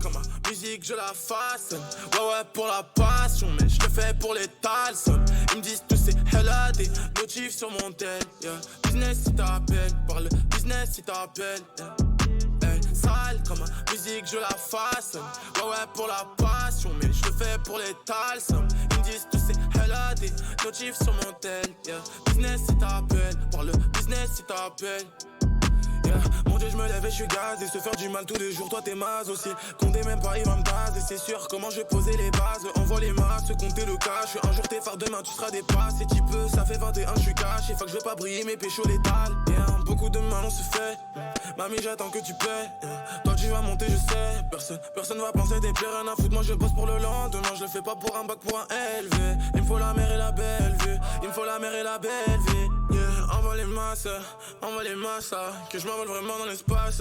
comme ma musique je la façonne. Ouais pour la passion, mais je le fais pour les talsons. Ils me disent tous c'est hella des notifs sur mon tel, yeah. Business si t'appelles, parle business si t'appelles, yeah. Sale comme ma musique je la façonne. Ouais pour la passion, mais je le fais pour les talsons. Ils me disent tous c'est hella des notifs sur mon tel, yeah. Business si t'appelles, parle business si t'appelles. Yeah. Mon Dieu, je me lève et je suis gazé. Se faire du mal tous les jours, toi t'es maze aussi. Comptez même pas, il va me taser. C'est sûr, comment je vais poser les bases. Envoie les masses, compter le cash. Un jour t'es phare, demain tu seras dépassé. Tu peux, ça fait 21, je suis caché. Faut que je veux pas briller, mais pécho létal. Yeah. Beaucoup de mal on se fait. Mamie, j'attends que tu paies. Yeah. Toi tu vas monter, je sais. Personne va penser des plaies, rien à foutre. Moi je bosse pour le lendemain. Je le fais pas pour un bac, pour un LV. Il me faut la mer et la belle vue. Il me faut la mer et la belle vie. Yeah. Envoie les masses, que je m'envole vraiment dans l'espace.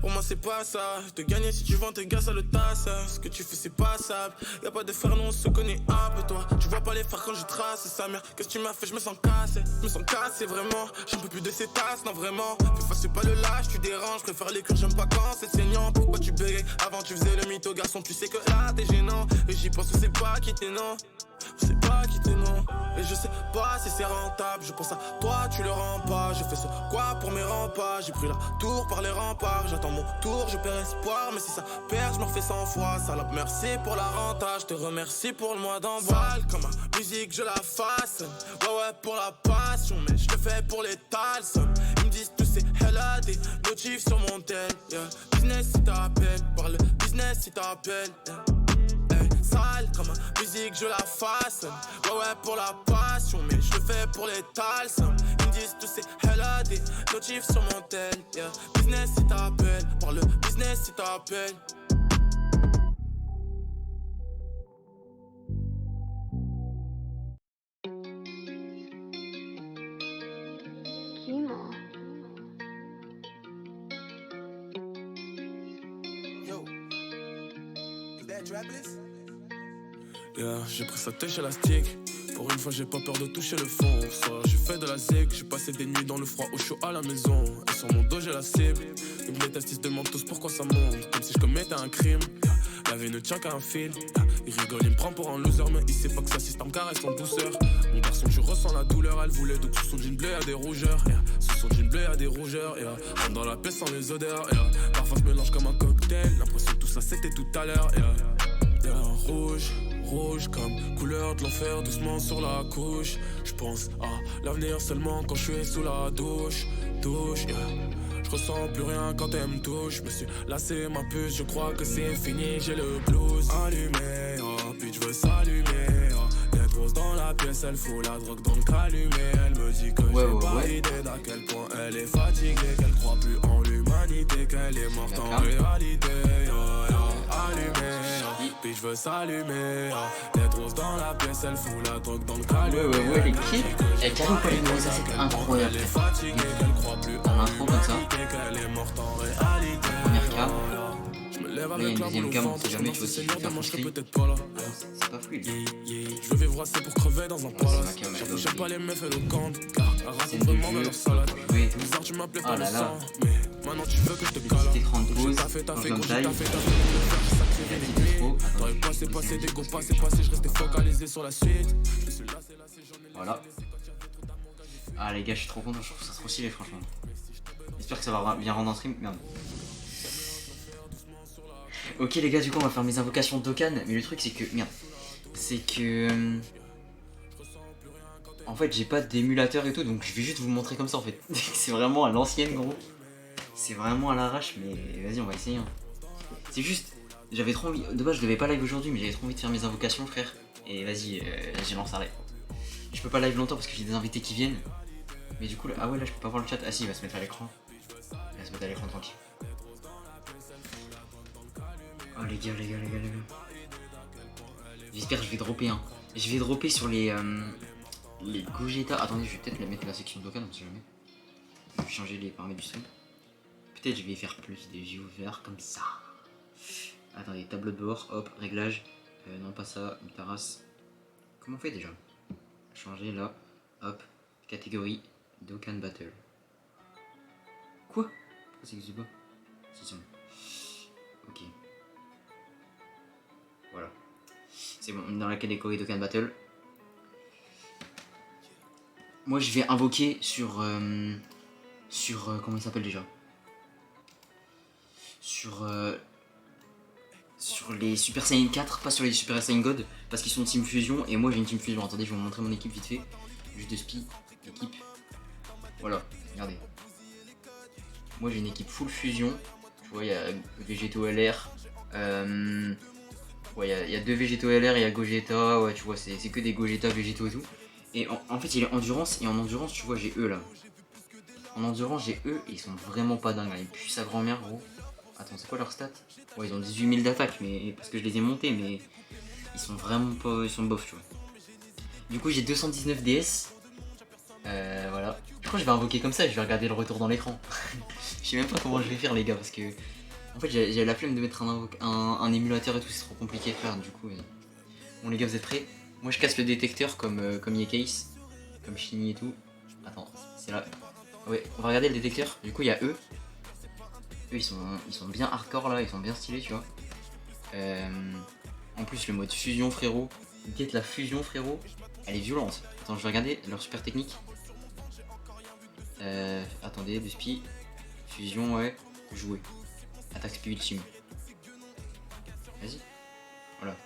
Pour moi c'est pas ça, te gagner si tu vends tes gars ça le tasse. Ce que tu fais c'est passable, y'a pas de frère non on se connaît un peu toi. Tu vois pas les frères quand je trace, sa mère qu'est-ce que tu m'as fait, je me sens cassé vraiment. J'en peux plus de ces tasses, non vraiment. Fais face c'est pas le lâche, tu déranges, préfère les cures, j'aime pas quand c'est saignant. Pourquoi tu bégayes, avant tu faisais le mytho garçon, tu sais que là t'es gênant. Et j'y pense, on sait pas qui t'es non. Je sais pas qui t'es non. Et je sais pas si c'est rentable. Je pense à toi, tu le rends pas. J'ai fait ce quoi pour mes remparts. J'ai pris la tour par les remparts. J'attends mon tour, je perds espoir. Mais si ça perd, je me refais 100 fois. Salope, merci pour la renta. Je te remercie pour le mois d'envoi. Comme ma musique, je la façonne. Ouais pour la passion. Mais je le fais pour les talsons. Ils me disent tous c'est hella des notifs sur mon tel, yeah. Business si t'appelles, parle business si t'appelles, yeah. Sale comme ma musique je la façonne. Ouais pour la passion, mais je le fais pour les talsons. Ils me disent tous c'est hella des notifs sur mon tel, yeah. Business si t'appelles, parle business si t'appelles. Yo, is that Drapless? Yeah, j'ai pris sa têche élastique. Pour une fois j'ai pas peur de toucher le fond. Soit j'ai fait de la zig, j'ai passé des nuits dans le froid au chaud à la maison. Et sur mon dos j'ai la cible. Ils me détestent, ils se demandent tous pourquoi ça monte. Comme si je commettais un crime. La vie ne tient qu'à un fil. Il rigole, il me prend pour un loser. Mais il sait pas que sa sista me caresse en douceur. Mon garçon tu ressens la douleur. Elle voulait donc sous son jean bleu à des rougeurs, sous son jean bleu à des rougeurs, rentre dans la pièce sans les odeurs, parfois se mélange comme un cocktail. L'impression que tout ça c'était tout à l'heure, Rouge comme couleur de l'enfer, doucement sur la couche. Je pense à l'avenir seulement quand je suis sous la douche, Je ressens plus rien quand elle me touche. Je me suis lassé ma puce, je crois que c'est fini, j'ai le blues. Allumé, puis je veux s'allumer, D'être rose dans la pièce, elle fout la drogue dans le calumet. Elle me dit que j'ai pas idée d'à quel point elle est fatiguée, qu'elle croit plus en l'humanité, qu'elle est morte en réalité. Allumé, puis je veux s'allumer, D'être rose dans la pièce, elle fout la drogue dans le calumet. Les clips avec Carrie Polino, ça c'était incroyable. Un intro comme ça. Première cam. Là il y a une deuxième cam, on sait jamais, tu vois si je vais faire full screen. C'est pas fluide. Je vais vivre assez pour crever dans un palace. J'aime pas les meufs éloquentes, car elles racontent vraiment de leur salade. Bizarre, tu m'appelais pas le sang, mais maintenant tu veux que je te cale. Petit écran de pause, quand je me taille. T'aurais passé des go, passé, je restais focalisé sur la suite. Voilà. Ah les gars, je suis trop content, je trouve ça trop stylé franchement. J'espère que ça va bien rendre en stream. Merde. Ok les gars, du coup on va faire mes invocations d'Okan. Mais le truc c'est que... Merde. C'est que... En fait j'ai pas d'émulateur et tout, donc je vais juste vous montrer comme ça en fait. C'est vraiment à l'ancienne gros. C'est vraiment à l'arrache, mais vas-y on va essayer. C'est juste... J'avais trop envie... De base je devais pas live aujourd'hui, mais j'avais trop envie de faire mes invocations frère. Et vas-y, j'ai lancé un live. Je peux pas live longtemps parce que j'ai des invités qui viennent. Mais du coup là... Ah ouais là je peux pas voir le chat. Ah si, il va se mettre à l'écran. Il va se mettre à l'écran tranquille. Oh les gars. J'espère que je vais dropper un. Je vais dropper sur les Gogeta. Attendez, je vais peut-être la mettre la section d'Okan, on sait jamais. Je vais changer les paramètres du stream. Peut-être je vais faire plus de viewers comme ça. Attendez, tableau de bord, hop, réglage. Non pas ça, une terrasse. Comment on fait déjà? Changer là, hop, catégorie d'Okan Battle. Quoi? Pourquoi ça existe pas? C'est ça. Ok. C'est bon, dans la catégorie Dokkan Battle. Moi je vais invoquer sur comment il s'appelle déjà, sur les Super Saiyan 4, pas sur les Super Saiyan God, parce qu'ils sont Team Fusion et moi j'ai une Team Fusion. Attendez, je vais vous montrer mon équipe vite fait. Juste de spi, équipe. Voilà, regardez. Moi j'ai une équipe full fusion. Tu vois, il y a Végéto LR. Ouais, il y a deux Végéto LR et il y a Gogeta. Ouais, tu vois, c'est que des Gogeta, Végéto et tout. Et en fait, il est endurance. Et en endurance, tu vois, j'ai eux là. En endurance, j'ai eux et ils sont vraiment pas dingues. Ils puent sa grand-mère, gros. Attends, c'est quoi leur stat? Ouais, ils ont 18 000 d'attaque, mais parce que je les ai montés, mais ils sont vraiment pas. Ils sont bof, tu vois. Du coup, j'ai 219 DS. Voilà. Je crois que je vais invoquer comme ça, je vais regarder le retour dans l'écran. Je sais même pas comment je vais faire, les gars, parce que. En fait, j'ai la flemme de mettre un émulateur et tout, c'est trop compliqué à faire, du coup. Bon, les gars, vous êtes prêts? Moi, je casse le détecteur comme Yekais, comme Shiny et tout. Attends, c'est là. Ouais, on va regarder le détecteur. Du coup, il y a eux. Eux, ils sont bien hardcore là, ils sont bien stylés, tu vois. En plus, le mode fusion, frérot. Get la fusion, frérot. Elle est violente. Attends, je vais regarder leur super technique. Attendez, de spi. Fusion, ouais. Jouer. Attaque speed ultime. Vas-y. Voilà.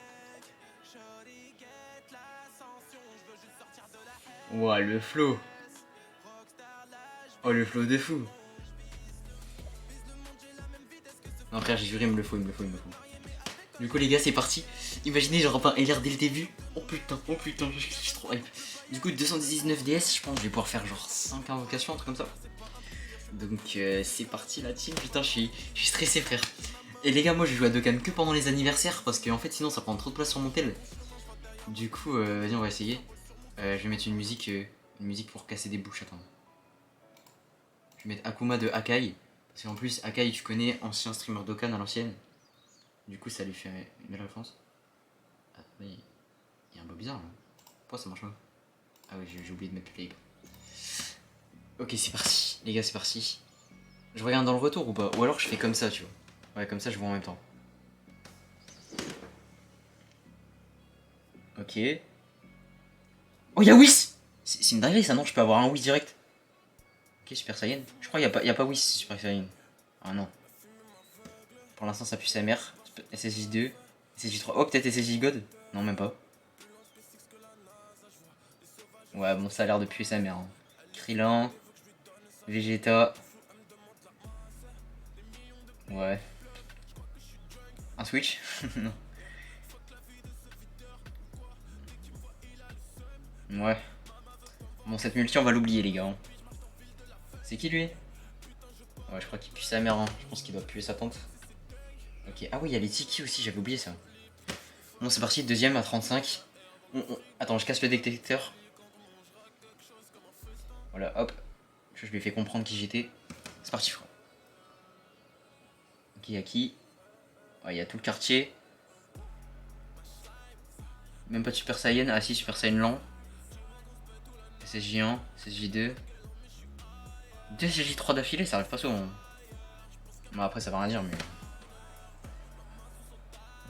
Ouah, le flow. Oh, le flow de fou. Non, frère, j'ai juré, il me le faut. Du coup, les gars, c'est parti. Imaginez, genre, un LR dès le début. Oh putain, je suis trop hype. Du coup, 219 DS, je pense que je vais pouvoir faire genre 5 invocations, un truc comme ça. Donc, c'est parti la team. Putain, je suis stressé, frère. Et les gars, moi, je joue à Dokkan que pendant les anniversaires parce qu'en fait, sinon, ça prend trop de place sur mon tel. Du coup, vas-y, on va essayer. Je vais mettre une musique pour casser des bouches. Attends. Je vais mettre Akuma de Akai. Parce qu'en plus, Akai, tu connais, ancien streamer Dokkan à l'ancienne. Du coup, ça lui fait une belle référence. Ah, il y a un mot bizarre là. Pourquoi ça marche pas? Ah oui, j'ai oublié de mettre play. Ok, c'est parti. Les gars, c'est parti. Je regarde dans le retour ou pas? Ou alors je fais comme ça, tu vois. Ouais, comme ça, je vois en même temps. Ok. Oh, y'a Whis! C'est une dinguerie ça, non? Je peux avoir un Whis direct. Ok, Super Saiyan. Je crois qu'il n'y a pas Whis Super Saiyan. Ah non. Pour l'instant, ça pue sa mère. SSJ2, SSJ3. Oh, peut-être SSJ God? Non, même pas. Ouais, bon, ça a l'air de puer sa mère. Hein. Krillin. Vegeta. Ouais. Un Switch? Non. Ouais. Bon, cette multi, on va l'oublier, les gars. Hein. C'est qui, lui? Ouais, je crois qu'il pue sa mère. Hein. Je pense qu'il doit puer sa tante. Ok. Ah oui, il y a les Tiki aussi, j'avais oublié ça. Bon, c'est parti, deuxième à 35. Attends, je casse le détecteur. Voilà, hop. Je lui ai fait comprendre qui j'étais. C'est parti, frère. Ok, y'a qui? Ouais, y'a tout le quartier. Même pas de Super Saiyan. Ah si, Super Saiyan lent. SSJ1, SSJ2. 2 SSJ3 d'affilée, ça arrive pas souvent. Bon, après, ça va rien dire, mais.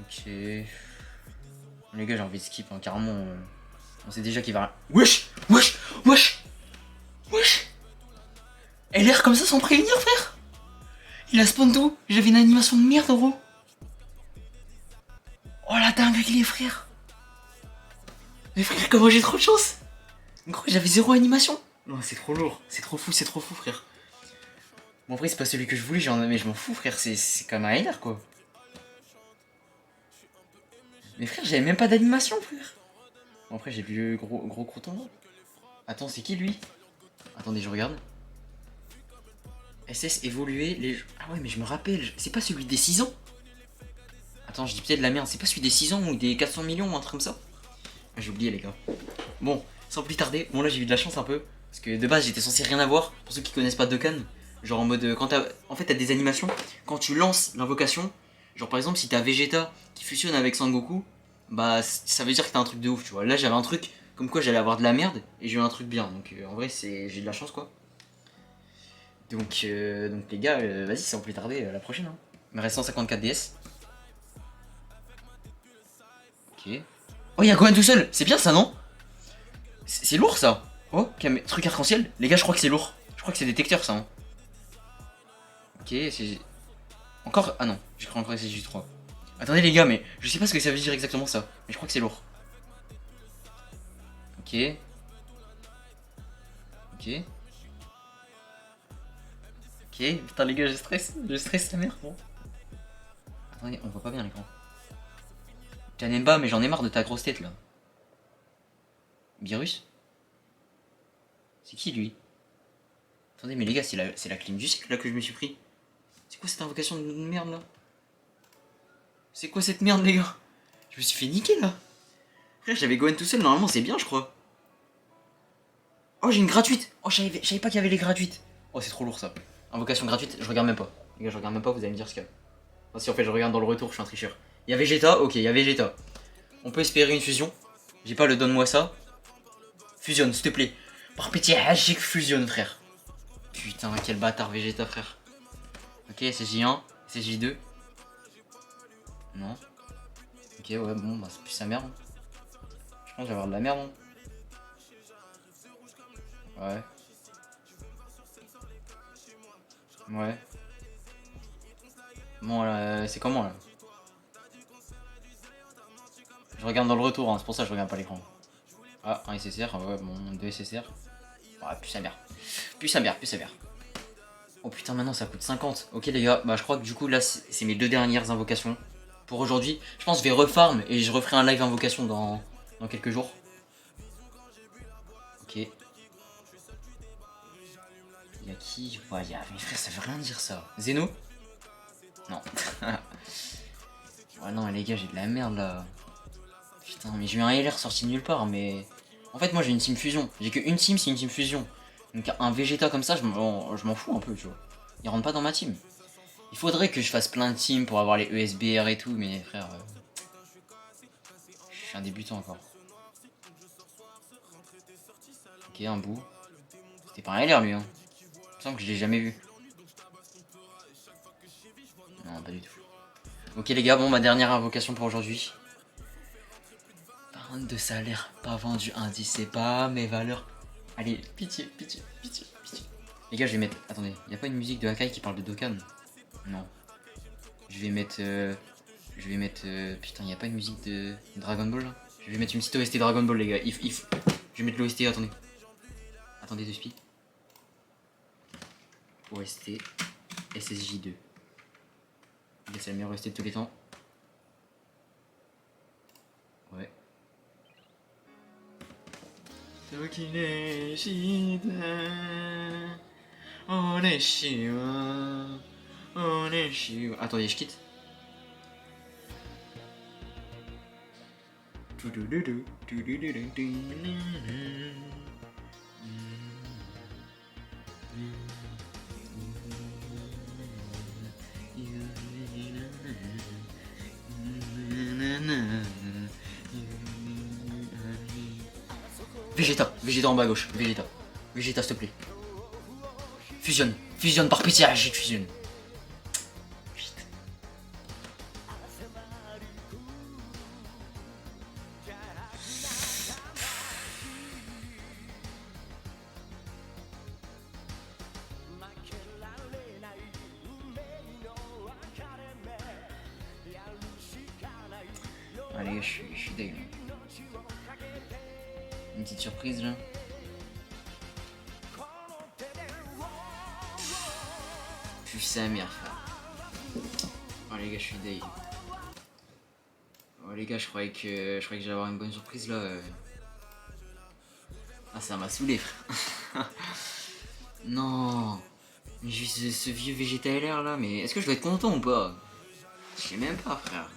Ok. Les gars, j'ai envie de skip, hein. Carrément. On sait déjà qu'il va. Wesh! LR comme ça sans prévenir, frère! Il a spawn d'où? J'avais une animation de merde, gros! Oh la dingue, les frères! Mais frère, comment j'ai trop de chance! Gros, j'avais 0 animation! Non, c'est trop lourd, c'est trop fou, frère. Bon, après, c'est pas celui que je voulais, mais je m'en fous, frère, c'est quand même un LR, quoi. Mais frère, j'avais même pas d'animation, frère. Bon, après, j'ai vu le gros crouton. Attends, c'est qui lui? Attendez, je regarde. SS évoluer les. Ah ouais, mais je me rappelle, c'est pas celui des 6 ans? Attends, je dis peut-être de la merde, c'est pas celui des 6 ans ou des 400 millions ou un truc comme ça? Ah, j'ai oublié, les gars. Bon, sans plus tarder, bon, là j'ai eu de la chance un peu. Parce que de base, j'étais censé rien avoir. Pour ceux qui connaissent pas Dokkan, genre en mode. Quand t'as. En fait, t'as des animations. Quand tu lances l'invocation, genre par exemple, si t'as Vegeta qui fusionne avec Sangoku, bah ça veut dire que t'as un truc de ouf, tu vois. Là, j'avais un truc comme quoi j'allais avoir de la merde et j'ai eu un truc bien. Donc en vrai, j'ai de la chance, quoi. Donc les gars, vas-y, sans plus tarder, la prochaine. Hein. Il me reste 154 DS. Ok. Oh, y'a Gohan tout seul. C'est bien ça, non? C'est lourd ça. Oh, truc arc-en-ciel. Les gars, je crois que c'est lourd. Je crois que c'est détecteur ça. Hein. Ok, c'est... Encore... Ah non, j'ai cru encore que c'est J3. Attendez les gars, mais je sais pas ce que ça veut dire exactement ça. Mais je crois que c'est lourd. Ok. Ok. Ok, putain les gars, je stresse la mère. Bon. Attendez, on voit pas bien l'écran. Janemba, mais j'en ai marre de ta grosse tête là. Virus? C'est qui lui? Attendez, mais les gars, c'est la clim du siècle là que je me suis pris. C'est quoi cette invocation de merde là? C'est quoi cette merde les gars? Je me suis fait niquer là. Frère, j'avais Gohan tout seul, normalement c'est bien je crois. Oh, j'ai une gratuite. Oh, je savais pas qu'il y avait les gratuites. Oh, c'est trop lourd ça. Invocation gratuite, je regarde même pas. Les gars, je regarde même pas, vous allez me dire ce qu'il y a. Oh, si en fait je regarde dans le retour, je suis un tricheur. Il y a Vegeta, ok, il y a Vegeta. On peut espérer une fusion. J'ai pas le donne-moi ça. Fusionne, s'il te plaît. Par pitié, Hajik fusionne, frère. Putain, quel bâtard Vegeta, frère. Ok, c'est J1, c'est J2. Non. Ok, ouais, bon, bah c'est plus sa merde. Je pense que je vais avoir de la merde. Hein. Ouais. Ouais. Bon, là, c'est comment là? Je regarde dans le retour, hein, c'est pour ça que je regarde pas l'écran. Ah, un SSR, ouais, bon, 2 SSR. Ouais, plus sa mère. Plus sa mère. Oh putain, maintenant ça coûte 50. Ok les gars, bah je crois que du coup là c'est mes 2 dernières invocations pour aujourd'hui. Je pense que je vais refarm et je referai un live invocation dans quelques jours. Ok. Y'a qui? Ouais, mais frère, ça veut rien dire ça. Zeno? Non. Ouais, non, les gars, j'ai de la merde là. Putain, mais j'ai eu un LR sorti de nulle part, mais. En fait, moi j'ai une team fusion. J'ai qu'une team, c'est une team fusion. Donc un Vegeta comme ça, je m'en fous un peu, tu vois. Il rentre pas dans ma team. Il faudrait que je fasse plein de teams pour avoir les ESBR et tout, mais frère. Je suis un débutant encore. Ok, un bout. C'était pas un LR lui, hein. Il me semble que je l'ai jamais vu. Non, pas du tout. Ok les gars, bon, ma dernière invocation pour aujourd'hui. 22 salaires, pas vendu, indice, c'est pas mes valeurs. Allez, pitié. Les gars, je vais mettre... Attendez, y a pas une musique de Hakai qui parle de Dokkan? Non. Je vais mettre... Putain, y a pas une musique de Dragon Ball là? Je vais mettre une petite OST Dragon Ball les gars. Je vais mettre l'OST, attendez. Attendez, de speed. OST SSJ2. C'est la meilleure OST de tous les temps. Ouais. Attendez, je quitte. Vegeta en bas à gauche, Vegeta, s'il te plaît. Fusionne par pitié, fusionne. Putain. Allez, je suis dégueu. Une petite surprise là. Puis sa mère, frère. Oh les gars, je suis dégueu. Oh les gars, je croyais que j'allais avoir une bonne surprise là. Ah, ça m'a saoulé, frère. Non. Mais juste ce vieux Vegeta LR là, mais est-ce que je dois être content ou pas? Je sais même pas, frère.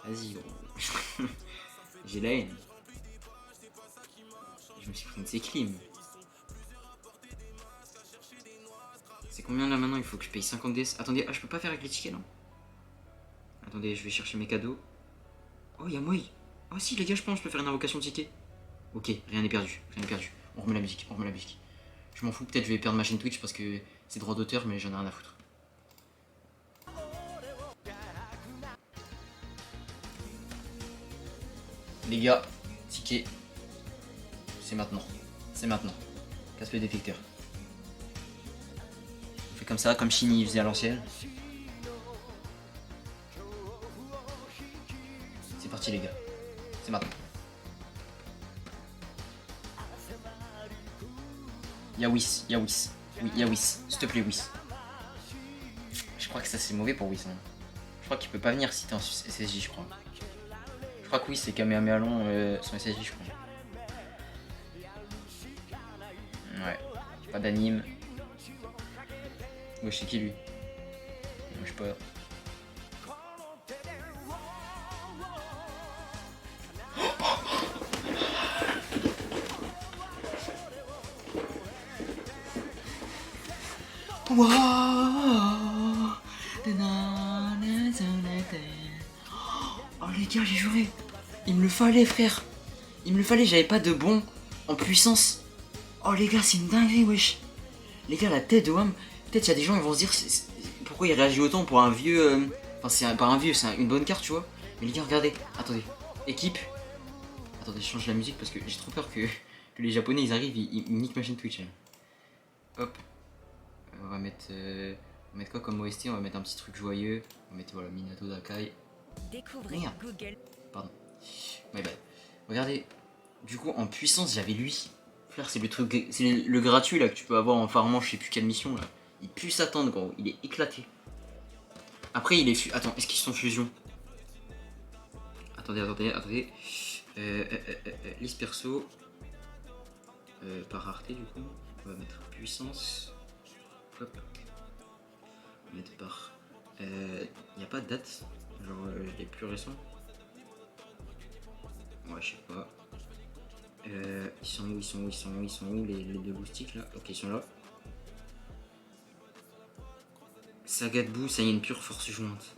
Vas-y, gros. J'ai la haine. Je me suis pris une C-Clim. C'est combien là maintenant? Il faut que je paye 50 DS. Attendez, je peux pas faire avec les tickets, non? Attendez, je vais chercher mes cadeaux. Oh, y'a moi. Oh si, les gars, je pense que je peux faire une invocation de ticket. Ok, rien n'est perdu. On remet la musique, Je m'en fous, peut-être je vais perdre ma chaîne Twitch parce que c'est droit d'auteur, mais j'en ai rien à foutre. Les gars, ticket. C'est maintenant. C'est maintenant. Casse le détecteur. On fait comme ça, comme Shinny faisait à l'ancienne. C'est parti les gars. C'est maintenant. Y'a Whis, y'a Whis. Oui, y'a Whis. S'il te plaît, Whis. Je crois que ça c'est mauvais pour Whis. Hein. Je crois qu'il peut pas venir si t'es en SSJ, je crois. Je crois que Whis c'est Kamehameha long son SSJ, je crois. Ouais. Pas d'anime. Ouais, c'est qui lui? Moi, je sais pas. Oh les gars, j'ai juré. Il me le fallait, frère. Il me le fallait, j'avais pas de bon en puissance. Oh les gars, c'est une dinguerie, wesh. Les gars, la tête de Wham. Peut-être il y a des gens ils vont se dire pourquoi il réagit autant pour un vieux. Enfin, c'est pas un vieux, c'est une bonne carte, tu vois. Mais les gars, regardez. Attendez. Équipe. Attendez, je change la musique parce que j'ai trop peur que les japonais ils arrivent, ils niquent ma chaîne Twitch. Hein. Hop. On va mettre quoi comme OST? On va mettre un petit truc joyeux. On va mettre voilà Minato Dakai. Découvrez Merde. Google. Pardon. My bad. Regardez. Du coup en puissance j'avais lui. Frère c'est le truc. C'est le gratuit là que tu peux avoir en farmant je sais plus quelle mission là. Il pue s'attendre gros. Il est éclaté. Après il est Attends, est-ce qu'ils sont fusion? Attendez. Liste perso. Par rareté du coup. On va mettre puissance. Hop. On va mettre par. Y a pas de date. Genre les plus récents. Ouais je sais pas. Ils sont où les deux boustiques là? Ok ils sont là. Saga de boue, ça y est une pure force jointe.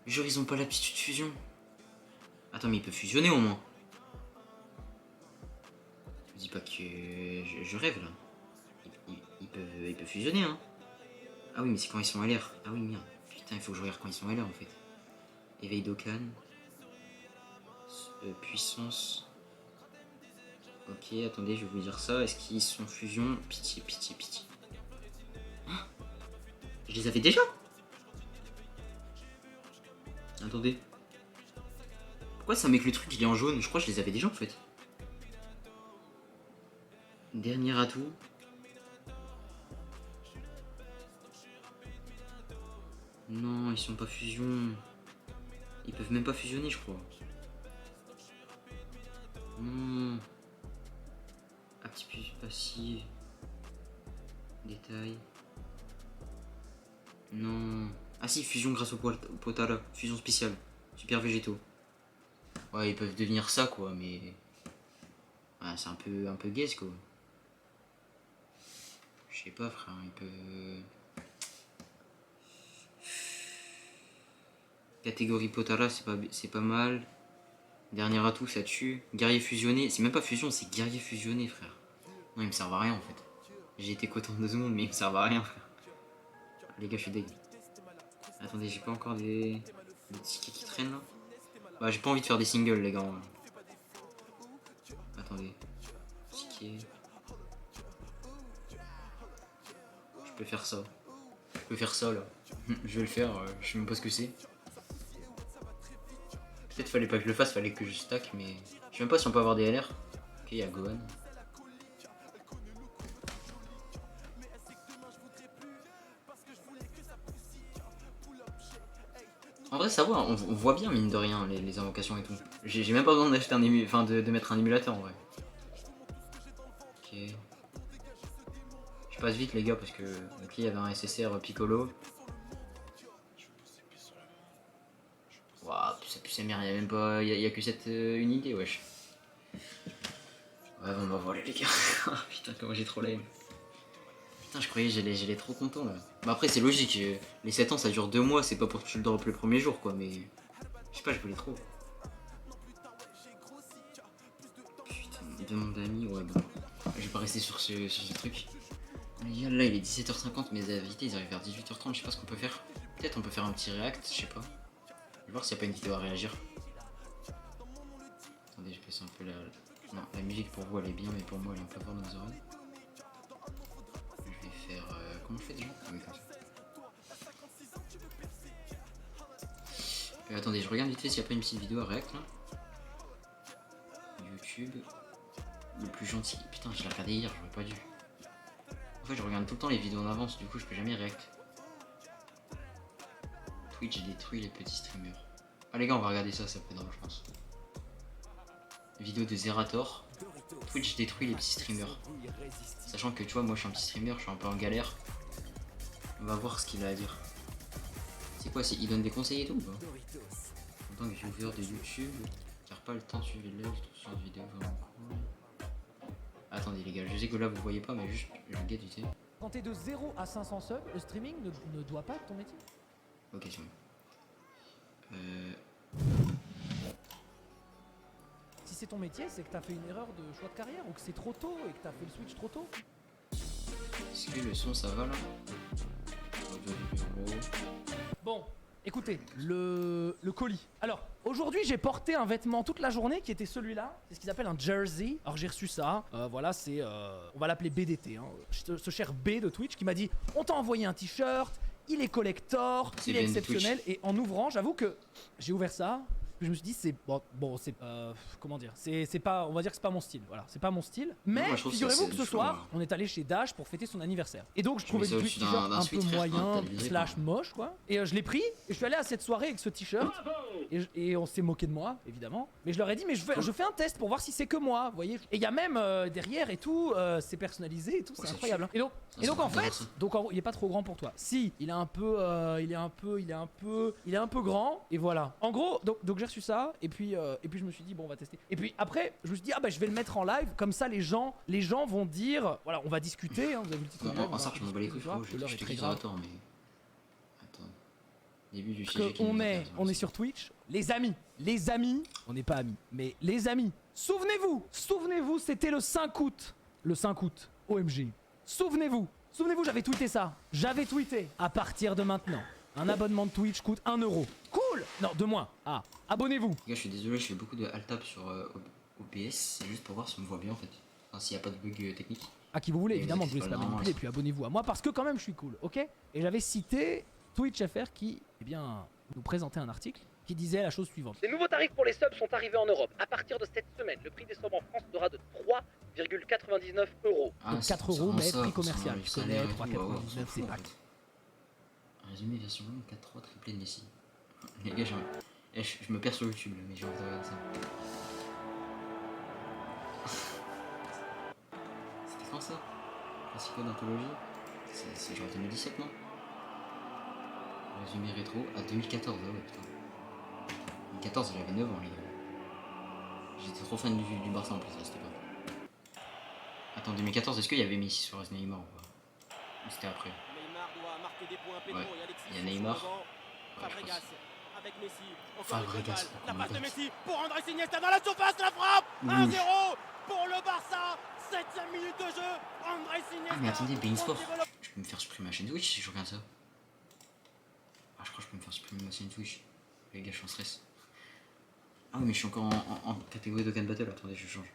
Genre ils ont pas l'aptitude de fusion. Attends mais il peut fusionner au moins. Je dis pas que je rêve là. Ils peuvent fusionner hein. Ah oui mais c'est quand ils sont à l'air. Ah oui merde. Putain il faut que je regarde quand ils sont à l'air en fait. Éveil d'Okan. Puissance. Ok attendez je vais vous dire ça. Est-ce qu'ils sont fusion? Pitié. Je les avais déjà? Attendez. Pourquoi ça met que le truc il est en jaune? Je crois que je les avais déjà en fait. Dernier atout. Non, ils sont pas fusion. Ils peuvent même pas fusionner, je crois. Non. Aptitude passive. Détail. Non. Ah si, fusion grâce au potala. Fusion spéciale. Super végétaux. Ouais, ils peuvent devenir ça quoi, mais. Ouais, c'est un peu guess quoi. Je sais pas frère, ils peuvent. Catégorie potala, c'est pas mal. Dernier atout, ça tue. Guerrier fusionné, c'est même pas fusion, c'est guerrier fusionné frère. Non, il me servent à rien en fait. J'ai été coton 2 secondes, mais il me servent à rien frère. Les gars, je suis deg. Attendez, j'ai pas encore des tickets qui traînent là. Bah, j'ai pas envie de faire des singles, les gars. Attendez. Ticket. Je peux faire ça. Je peux faire ça là. Je vais le faire, je sais même pas ce que c'est. Peut-être fallait pas que je le fasse, fallait que je stack, mais. Je sais même pas si on peut avoir des LR. Ok, y'a Gohan. En vrai, ça va, on voit bien, mine de rien, les invocations et tout. J'ai même pas besoin d'acheter un de mettre un émulateur en vrai. Ok. Je passe vite, les gars, parce que. Ok, il y avait un SSR Piccolo. Waouh, ça pue sa mère, y'a même pas. Y'a que cette unité, wesh. Ouais, bon, bah voilà, les gars. Putain, comment j'ai trop l'aim. Putain, je croyais que j'allais trop content là. Bah après, c'est logique. Les 7 ans ça dure 2 mois, c'est pas pour que tu le drop le premier jour quoi, mais. Je sais pas, je voulais trop. Putain, demande d'amis, ouais, bon. Je vais pas rester sur ce truc. Les gars, là il est 17h50, mes invités ils arrivent vers 18h30, je sais pas ce qu'on peut faire. Peut-être on peut faire un petit react, je sais pas. Je vais voir s'il n'y a pas une vidéo à réagir. Attendez, je baisse un peu la... Non, la musique pour vous elle est bien, mais pour moi elle est un peu fort dans les oreilles. Je vais faire... comment je fais déjà? Oui, comme ça. Attendez, je regarde vite fait s'il n'y a pas une petite vidéo à react là. YouTube. Le plus gentil. Putain, je l'ai regardé hier, j'aurais pas dû. En fait, je regarde tout le temps les vidéos en avance, du coup, je peux jamais react. Twitch détruit les petits streamers. Ah, les gars, on va regarder ça, ça peut être drôle, je pense. Vidéo de Zerator. Twitch détruit les petits streamers. Sachant que tu vois, moi je suis un petit streamer, je suis un peu en galère. On va voir ce qu'il a à dire. C'est quoi, il donne des conseils et tout ou pas? En tant que viewer de YouTube, car pas le temps de suivre les lives, sur une vidéo vraiment cool. Attendez les gars, je sais que là vous voyez pas, mais juste je guette vite fait. Quand t'es de 0 à 500 subs, le streaming ne doit pas être ton métier. Ok, c'est bon. Si c'est ton métier, c'est que t'as fait une erreur de choix de carrière ou que c'est trop tôt et que t'as fait le switch trop tôt. Est-ce que le son ça va là? Bon, écoutez, le colis. Alors, aujourd'hui j'ai porté un vêtement toute la journée qui était celui-là. C'est ce qu'ils appellent un jersey. Alors j'ai reçu ça. Voilà, c'est... on va l'appeler BDT. Hein. Ce cher B de Twitch qui m'a dit « On t'a envoyé un t-shirt, il est collector, il est exceptionnel. » Et en ouvrant, j'avoue que j'ai ouvert ça. Je me suis dit c'est bon c'est comment dire, c'est pas, on va dire que c'est pas mon style, voilà, c'est pas mon style, mais figurez-vous que ce soir on est allé chez Dash pour fêter son anniversaire et donc je trouvais le t-shirt un peu moyen slash moche quoi, et je l'ai pris et je suis allé à cette soirée avec ce t-shirt et on s'est moqué de moi évidemment, mais je leur ai dit mais je fais un test pour voir si c'est que moi, vous voyez, et il y a même derrière et tout, c'est personnalisé et tout, c'est incroyable, hein. Et donc en fait, il est pas trop grand pour toi, si il est un peu il est un peu grand et voilà, en gros donc j'ai reçu ça et puis je me suis dit bon on va tester et puis après je me suis dit ah bah je vais le mettre en live comme ça les gens vont dire voilà on va discuter, hein, vous avez vu le titre en ça je m'en bats les couilles, je te dis attends mais attends début du sujet on est sur Twitch les amis on n'est pas amis mais les amis souvenez-vous c'était le 5 août OMG souvenez-vous j'avais tweeté ça à partir de maintenant un abonnement de Twitch coûte 1 euro. Cool. Non, de moins. Ah, abonnez-vous. Les gars, je suis désolé, je fais beaucoup de alt-tab sur OBS. C'est juste pour voir si on me voit bien en fait. Enfin, s'il n'y a pas de bug technique. À qui vous voulez, évidemment, je vous laisse pas manipuler. Et puis abonnez-vous à moi parce que quand même je suis cool, ok? Et j'avais cité Twitch FR qui, eh bien, nous présentait un article qui disait la chose suivante. Les nouveaux tarifs pour les subs sont arrivés en Europe. À partir de cette semaine, le prix des subs en France sera de 3,99 euros. Donc 4 euros, mais prix commercial. Tu connais, 3,99, c'est pas. Résumé version 1, 4-3 triplé de Messi. Les gars, je me perds sur YouTube, mais j'ai envie de regarder ça. C'était quand ça? Classico d'anthologie? C'est genre 2017, non? Résumé rétro à 2014, ah ouais putain. 2014, j'avais 9 ans, les gars. J'étais trop fan du Barça en plus à cette époque. Attends, 2014, est-ce qu'il y avait Messi sur Neymar ou pas? Ou c'était après? Ouais, il y a Neymar. Fabregas avec Messi. Fabregas. La passe de Messi pour Andrés Iniesta dans la surface, la frappe 1-0 pour le Barça. 7ème minute de jeu. Andrés Iniesta. Ah mais attendez, Beansport. Je peux me faire supprimer ma chaîne Twitch si je regarde ça. Ah je crois que je peux me faire supprimer ma chaîne Twitch. Les gars, je suis en stress. Ah oui mais je suis encore en catégorie Dokkan Battle. Attendez, je change.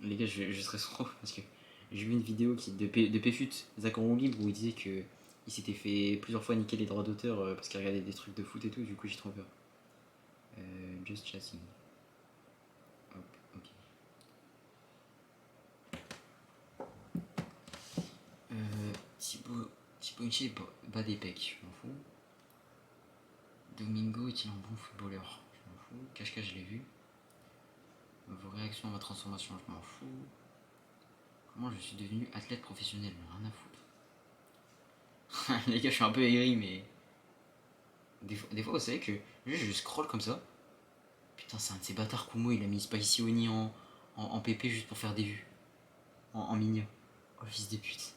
Les gars, je stresse trop parce que j'ai vu une vidéo de PFUT, Zach Ronguil, où il disait que il s'était fait plusieurs fois niquer les droits d'auteur parce qu'il regardait des trucs de foot et tout, du coup j'ai trop peur. Just chatting. Hop, ok. Thibaut Inché bat des pecs, je m'en fous. Domingo est-il un bon footballeur? Je m'en fous. Cache-cache, je l'ai vu. Vos réactions à ma transformation, je m'en fous. Comment je suis devenu athlète professionnel? Rien à foutre. Les gars, je suis un peu aigri, mais... Des fois, vous savez que juste je scroll comme ça. Putain, c'est un de ces bâtards Kumo, il a mis Spicy Oni en PP juste pour faire des vues. En mignon. Oh, fils de pute.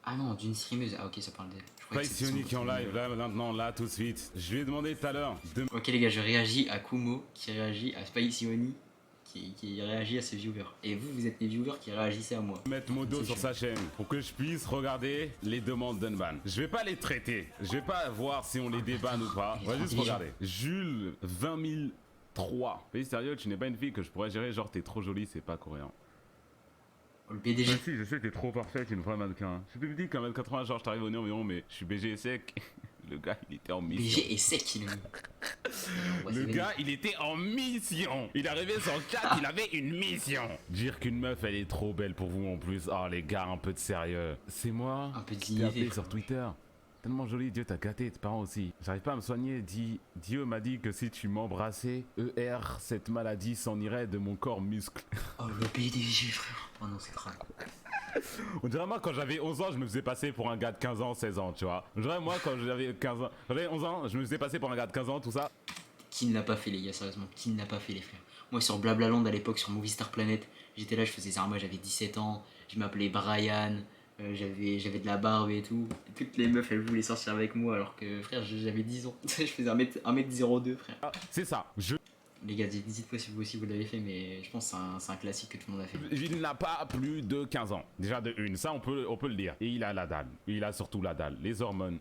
Ah non, d'une streameuse. Ah ok, ça parle d'elle. Spicy Oni qui est en live, là, maintenant, là, tout de suite. Je lui ai demandé tout à l'heure. Ok les gars, je réagis à Kumo, qui réagit à Spicy Oni. qui réagit à ses viewers. Et vous, vous êtes les viewers qui réagissez à moi. Mettre mon dos C'est sur sûr. sa chaîne pour que je puisse regarder les demandes d'unban. Je vais pas les traiter. Je vais pas voir si on les débanne ou pas. On va juste regarder. Jules 20003. Mais sérieux, tu n'es pas une fille que je pourrais gérer. Genre, t'es trop jolie, c'est pas coréen. Oh, le PDG. Si, je sais que t'es trop parfaite, une vraie mannequin. Je te dis qu'à 1m80, genre, je t'arrive au nez environ, mais je suis BG et sec. Le gars, il était en mission. BG est sec, il est. Ouais, Le c'est gars, il était en mission. Il est arrivé sur le chat, il avait une mission. Dire qu'une meuf, elle est trop belle pour vous en plus. Oh les gars, un peu de sérieux. C'est moi. un peu de T'es dignité. appelé sur Twitter. Tellement joli, Dieu t'a gâté, tes parents aussi. J'arrive pas à me soigner, Dieu m'a dit que si tu m'embrassais, cette maladie s'en irait de mon corps muscle. Oh, le PDG, frère. Oh non, c'est grave. On dirait moi quand j'avais 11 ans, je me faisais passer pour un gars de 15 ans, 16 ans, tu vois. On dirait moi quand j'avais 15 ans, quand j'avais 11 ans, je me faisais passer pour un gars de 15 ans, tout ça. Qui ne l'a pas fait, les gars, sérieusement? Qui ne l'a pas fait, les frères? Moi, sur Blablaland à l'époque, sur Movie Star Planet, j'étais là, je faisais ça. Moi, j'avais 17 ans, je m'appelais Brian, j'avais de la barbe et tout. Et toutes les meufs, elles voulaient sortir avec moi, alors que, frère, j'avais 10 ans. Je faisais 1m02, frère. Ah, c'est ça. Les gars, dites-moi si vous aussi vous l'avez fait, mais je pense que c'est un classique que tout le monde a fait. Il n'a pas plus de 15 ans. Déjà de une, ça on peut le dire. Et il a la dalle. Il a surtout la dalle. Les hormones.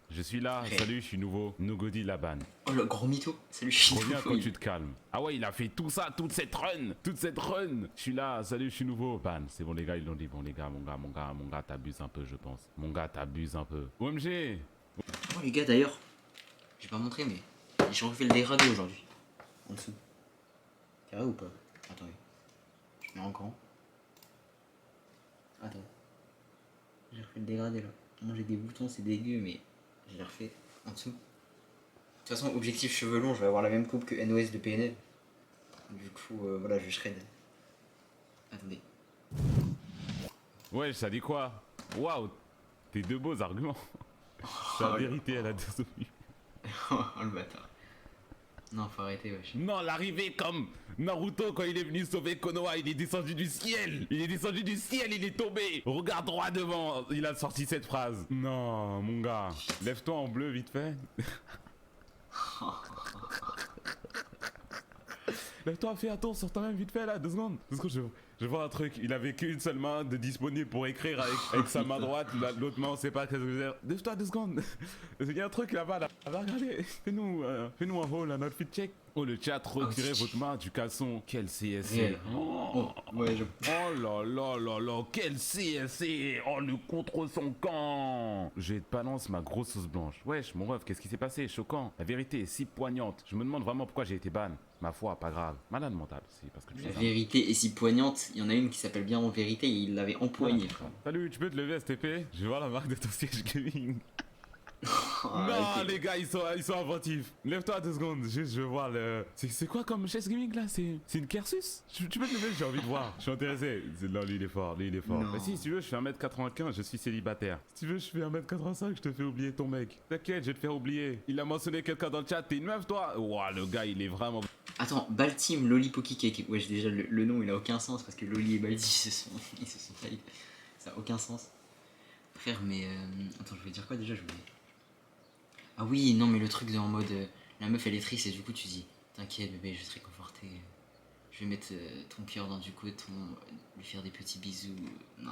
Je suis là, Ouais. salut, je suis nouveau. Nogodi Laban. Oh, le gros mytho. Salut, je suis Reviens nouveau, quand il- tu te calmes. Ah ouais, il a fait tout ça, toute cette run. Je suis là, salut, je suis nouveau. Ban, c'est bon les gars, ils l'ont dit. Bon les gars, mon gars, t'abuses un peu, je pense. Mon gars, t'abuses un peu. OMG. Oh, les gars, d'ailleurs, j'ai pas montré, mais j'ai refait le dégradé aujourd'hui. En dessous. Carré ou pas? Attendez. Je mets en grand. Attends. J'ai refait le dégradé là. Moi j'ai des boutons, c'est dégueu, mais je l'ai refait en dessous. De toute façon, objectif cheveux longs, je vais avoir la même coupe que NOS de PNL. Du coup, voilà, je shred. Attendez. Ouais, ça dit quoi? Waouh, tes deux beaux arguments. La vérité, elle a deux opinions. Oh le bâtard. Non, faut arrêter, wesh. Non, l'arrivée comme Naruto quand il est venu sauver Konoha, il est descendu du ciel. Il est tombé. Regarde droit devant, il a sorti cette phrase. Non, mon gars, lève-toi en bleu vite fait. Lève-toi, fais un tour sur toi-même vite fait là, 2 secondes. Je vois un truc, il avait qu'une seule main de disponible pour écrire avec sa main droite, l'autre main on sait pas qu'est-ce que c'est. Lève-toi 2 secondes. Il y a un truc là-bas là. Regardez, fais-nous un haul, un outfit check. Oh le chat, retirez votre main du caleçon. Quel CSC. Réel. Oh, ouais, je... Oh là là là là, quel CSC. Oh le contre son camp. J'ai de balance ma grosse sauce blanche. Wesh mon ref, qu'est-ce qui s'est passé? Choquant. La vérité est si poignante. Je me demande vraiment pourquoi j'ai été ban. Ma foi, pas grave. Malade mental, c'est parce que tu La fais ça. vérité est si poignante, il y en a une qui s'appelle bien En Vérité et il l'avait empoignée, frère. Salut, tu peux te lever STP? Je vais voir la marque de ton siège gaming. Non, arrêtez. les gars, ils sont inventifs. Lève-toi 2 secondes, juste je veux voir le. C'est quoi comme chaise gaming là? C'est une Kersus? Tu peux te lever, j'ai envie de voir. Je suis intéressé. Non, lui il est fort, Non. Mais si tu veux, je fais 1m95, je suis célibataire. Si tu veux, je fais 1m85, je te fais oublier ton mec. T'inquiète, je vais te faire oublier. Il a mentionné quelqu'un dans le chat, t'es une meuf toi? Ouah, le gars, il est vraiment. Attends, Baltim, Loli Pokicake. Wesh, déjà, le nom il a aucun sens parce que Loli et Balti ils se sont faillis. Ça a aucun sens. Frère, mais. Attends, je vais dire quoi déjà? Je voulais. Ah oui, non, mais le truc de en mode. La meuf elle est triste et du coup tu dis t'inquiète bébé, je vais te réconforter. Je vais mettre ton cœur dans du coton, lui faire des petits bisous. Non.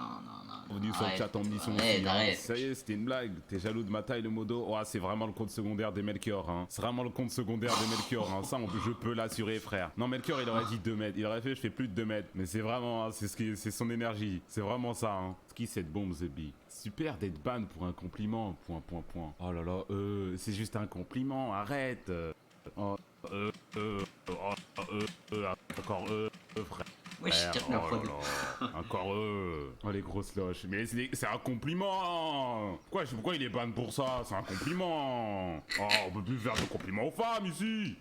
Revenu sur le Arrête, chat en mission. Arrête, aussi, hein. arrête. Ça y est, c'était une blague. T'es jaloux de ma taille, le modo. Oh, c'est vraiment le compte secondaire des Melchior. Hein. C'est vraiment le compte secondaire des Melchior. Hein. Ça, je peux l'assurer, frère. Non, Melchior, il aurait dit 2 mètres. Il aurait fait, je fais plus de 2 mètres. Mais c'est vraiment, hein, c'est son énergie. C'est vraiment ça. Hein. Ce qui cette bombe, The Big. Super d'être ban pour un compliment. Point. Oh là là, c'est juste un compliment. Arrête. Encore frère. Wesh, tape la Oh prod. là là. Encore Oh les grosses loches. Mais c'est un compliment. Pourquoi il est ban pour ça? C'est un compliment. Oh, on peut plus faire de compliments aux femmes ici.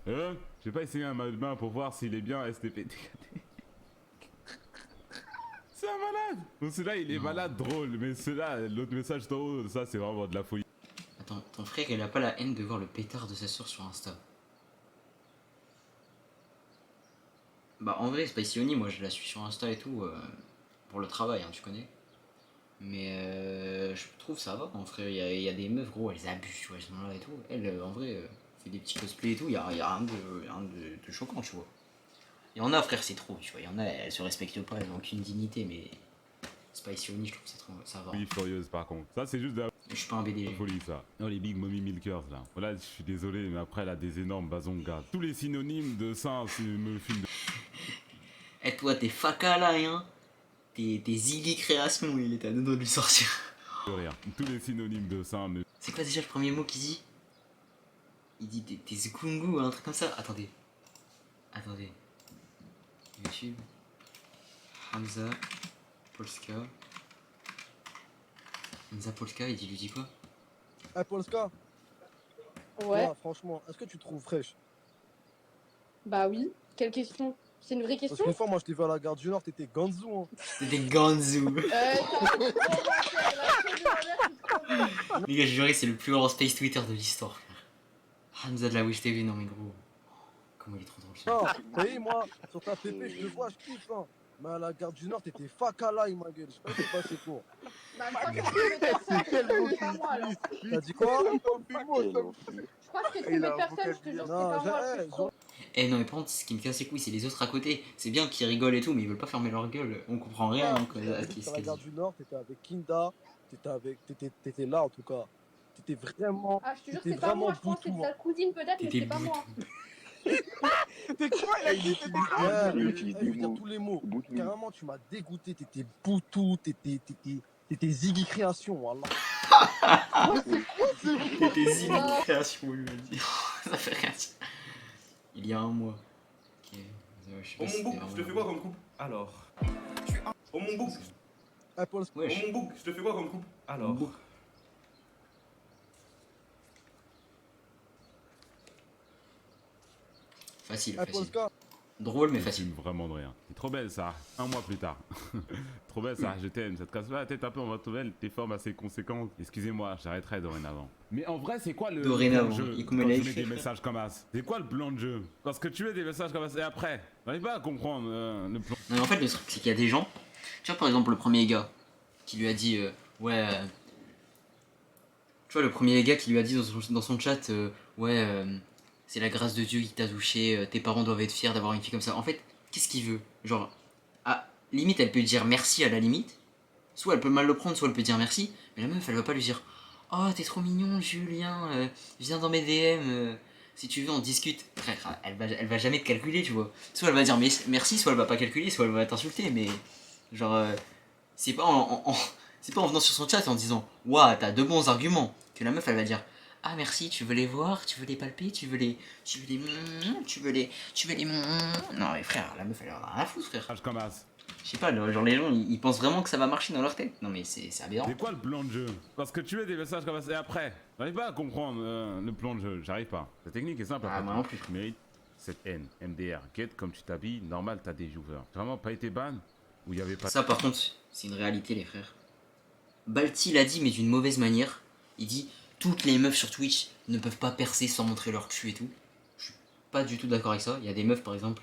Hein? Je vais pas essayer un mal bain pour voir s'il est bien STP. C'est un malade. Donc celui-là il est Non. malade drôle. Mais celui-là, l'autre message d'en haut, ça c'est vraiment de la folie. Attends, ton frère il a pas la haine de voir le pétard de sa soeur sur Insta. Bah en vrai Spicy Oni, moi je la suis sur Insta et tout pour le travail, hein, tu connais. Mais je trouve ça va, mon frère, il y a des meufs gros, elles abusent, tu vois, elles sont là et tout. Elle en vrai fait des petits cosplays et tout, il y a rien de choquant, tu vois. Il y en a, frère, c'est trop, tu vois. Il y en a, elles se respectent pas, elles ont aucune dignité, mais. Spicy Oni, je trouve que c'est trop. Ça va. Oui, furieuse par contre. Ça, c'est juste de la Je suis pas un BDG. folie, ça. Oh, les Big Mommy Milkers, là. Voilà, je suis désolé, mais après, elle a des énormes bazongas. Tous les synonymes de ça, c'est me filme de. Et toi, t'es faka là, hein. T'es Ziggy Création, il était à deux doigts de lui sortir. rire. Tous les synonymes de ça, mais. C'est quoi déjà le premier mot qu'il dit? Il dit t'es Zkungu, un truc comme ça. Attendez. YouTube. Hamza Polska. Hamza Polska, il lui dit quoi? Eh Polska, Ouais, toi, franchement, est-ce que tu te trouves fraîche? bah oui. Quelle question? C'est une vraie Parce question? qu'une fois, moi, je t'ai vu à la gare du Nord, t'étais Ganzou. Hein. C'était Ganzu. Les gars, je jurais, c'est le plus grand space Twitter de l'histoire, frère. Hamza de la Wish TV, non mais gros. Comment il est trop drôle. Non, t'as vu, moi, sur ta pépé, je te vois, je kiffe. Hein. Mais à la gare du Nord, t'étais fakalaï, ma gueule. Je sais pas si c'est passé pour. Bah, je crois que c'est personne, c'est pas moi alors. T'as dit quoi? Je crois que c'est trompé personne, je te jure, c'est Non, pas moi. j'ai- c'est trop. Eh non mais par contre, ce qui me casse les couilles, c'est les autres à côté. C'est bien qu'ils rigolent et tout, mais ils veulent pas fermer leur gueule. On comprend rien hein, à ce T'étais qu'il à la gare dit. du Nord, t'étais avec Kinda, t'étais là en tout cas. T'étais vraiment. Ah, je te jure, T'étais c'est pas moi, vraiment je pense que c'est boutou, sa cousine peut-être, mais T'étais c'est pas moi. T'es quoi, il a dit? T'étais quoi? Ouais, je veux dire tous les mots. Carrément, tu m'as dégoûté, t'étais boutou, t'étais Ziggy Création, voilà. T'étais Ziggy Création, lui m'a dit. Ça fait rien. Il y a un mois. Ok. Je sais Oh pas si mon bouc, c'était je te fais quoi comme coupe? Alors. Oh mon bouc, Eh Polska, Wesh. oh mon bouc, je te fais quoi comme coupe? Alors. Bouc. Facile, eh facile. Polska. Drôle mais Ça facile. filme vraiment de rien. T'es trop belle, ça. Un mois plus tard. Trop belle, ça. Je t'aime. Ça te casse pas la tête un peu, on va te belle. Tes formes assez conséquentes. Excusez-moi, j'arrêterai dorénavant. Mais en vrai, c'est quoi le Dorénavant, plan de jeu il quand me l'a tu mets écrit. des messages comme ça? C'est quoi le plan de jeu? Parce que tu mets des messages comme ça et après, j'arrive pas à comprendre le plan. Non mais en fait le truc c'est qu'il y a des gens. Tu vois par exemple le premier gars qui lui a dit ouais. Tu vois le premier gars qui lui a dit dans son chat ouais c'est la grâce de Dieu qui t'a touché, tes parents doivent être fiers d'avoir une fille comme ça. En fait, qu'est-ce qu'il veut? Genre, à limite elle peut dire merci à la limite. Soit elle peut mal le prendre, soit elle peut dire merci. Mais la meuf elle va pas lui dire oh t'es trop mignon Julien, viens dans mes DM, si tu veux on discute. Frère, elle va jamais te calculer tu vois. Soit elle va dire merci, soit elle va pas calculer, soit elle va t'insulter. Mais genre, c'est pas c'est pas en venant sur son chat et en disant ouah t'as de bons arguments que la meuf elle va dire ah merci, tu veux les voir, tu veux les palper, tu veux les non mais frère, la meuf elle a rien à foutre frère. Message comme ça. Je sais pas, genre les gens ils pensent vraiment que ça va marcher dans leur tête. Non mais c'est aberrant. C'est quoi le plan de jeu? Parce que tu mets des messages comme ça et après, j'arrive pas à comprendre le plan de jeu. J'arrive pas. La technique est simple. Ah, après. moi non plus. Tu mérites cette haine. MDR. Quête comme tu t'habilles, normal t'as des joueurs. J'ai vraiment pas été ban ou il y avait pas. Ça par contre, c'est une réalité les frères. Balti l'a dit mais d'une mauvaise manière. Il dit toutes les meufs sur Twitch ne peuvent pas percer sans montrer leur cul et tout. Je suis pas du tout d'accord avec ça. Il y a des meufs par exemple